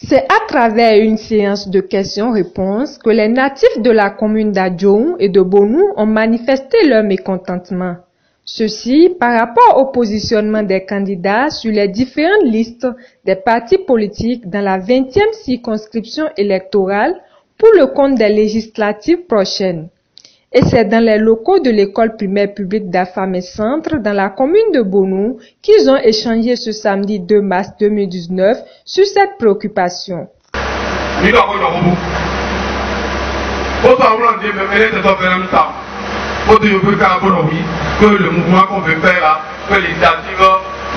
C'est à travers une séance de questions-réponses que les natifs de la commune d'Adjoum et de Bonou ont manifesté leur mécontentement. Ceci par rapport au positionnement des candidats sur les différentes listes des partis politiques dans la 20e circonscription électorale pour le compte des législatives prochaines. Et c'est dans les locaux de l'école primaire publique d'Afamé Centre dans la commune de Bonou qu'ils ont échangé ce samedi 2 mars 2019 sur cette préoccupation. Que le mouvement qu'on veut faire là, que l'initiative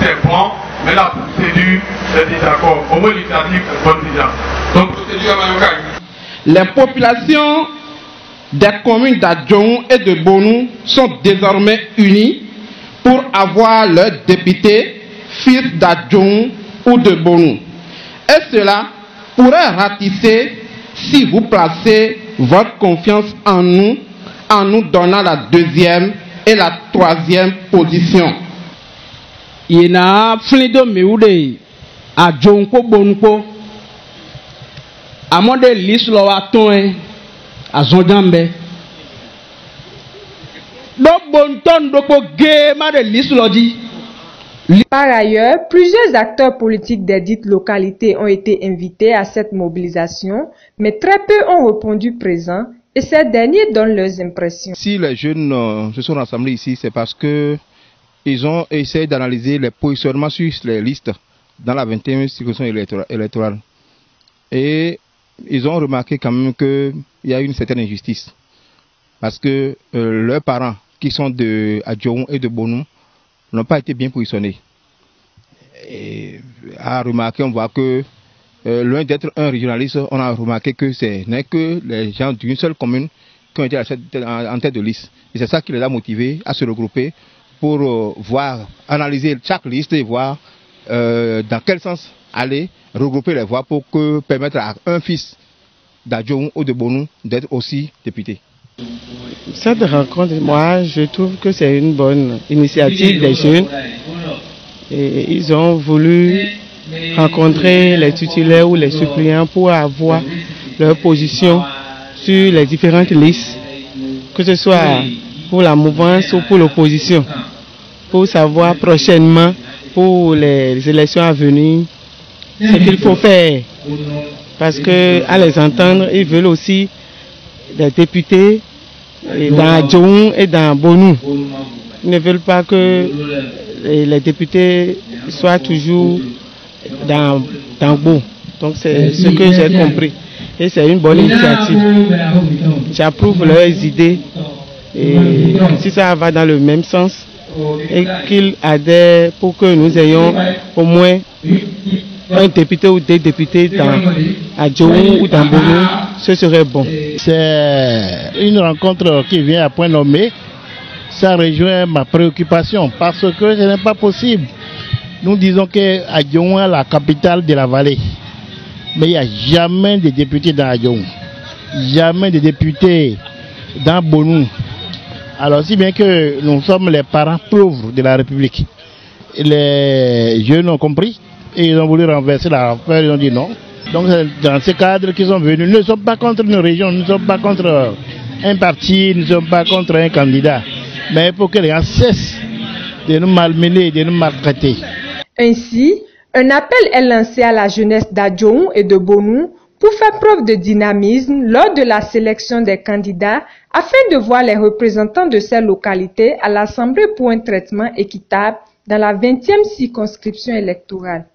c'est bon, mais la procédure c'est désaccord. Au moins l'initiative c'est bon déjà. Donc procédure les populations des communes d'Adjoum et de Bonou sont désormais unies pour avoir leur député fils d'Adjoum ou de Bonou. Et cela pourrait ratisser si vous placez votre confiance en nous donnant la deuxième et la troisième position. Yena flido meude Adjoum ko Bonou ko amode lislo aton azonjambe do bonton do ko ge ma de lislo di. Par ailleurs, plusieurs acteurs politiques des dites localités ont été invités à cette mobilisation, mais très peu ont répondu présents. Et ces derniers donnent leurs impressions. Si les jeunes se sont rassemblés ici, c'est parce que ils ont essayé d'analyser les positionnements sur les listes dans la 21e circonscription électorale. Et ils ont remarqué quand même qu'il y a une certaine injustice. Parce que leurs parents, qui sont de Adjoum et de Bonou, n'ont pas été bien positionnés. Et à remarquer, on voit que loin d'être un régionaliste, on a remarqué que ce n'est que les gens d'une seule commune qui ont été en tête de liste. Et c'est ça qui les a motivés à se regrouper pour analyser chaque liste et voir dans quel sens aller regrouper les voix pour permettre à un fils d'Adjoum ou de Bonou d'être aussi député. Cette rencontre, moi, je trouve que c'est une bonne initiative des jeunes. Et ils ont voulu rencontrer les titulaires ou les suppléants pour avoir leur position sur les différentes listes, que ce soit pour la mouvance ou pour l'opposition, pour savoir prochainement, pour les élections à venir, ce qu'il faut faire. Parce que à les entendre, ils veulent aussi des députés dans Adjoum et dans Bonou. Ils ne veulent pas que les députés soient toujours dans Bo. Donc c'est ce que j'ai compris. Et c'est une bonne initiative. J'approuve leurs idées. Et si ça va dans le même sens, et qu'ils adhèrent pour que nous ayons au moins un député ou des députés dans Adjoum ou dans Bonou, ce serait bon. C'est une rencontre qui vient à point nommé. Ça rejoint ma préoccupation parce que ce n'est pas possible. Nous disons que Adjoum est la capitale de la vallée. Mais il n'y a jamais de députés dans Adjoum. Jamais de députés dans Bonou. Alors si bien que nous sommes les parents pauvres de la République. Les jeunes ont compris et ils ont voulu renverser l'affaire, ils ont dit non. Donc c'est dans ce cadre qu'ils sont venus. Nous ne sommes pas contre une région, nous ne sommes pas contre un parti, nous ne sommes pas contre un candidat. Mais il faut que les gens cessent de nous malmener, de nous maltraiter. Ainsi, un appel est lancé à la jeunesse d'Adjoum et de Bonou pour faire preuve de dynamisme lors de la sélection des candidats afin de voir les représentants de ces localités à l'Assemblée pour un traitement équitable dans la 20e circonscription électorale.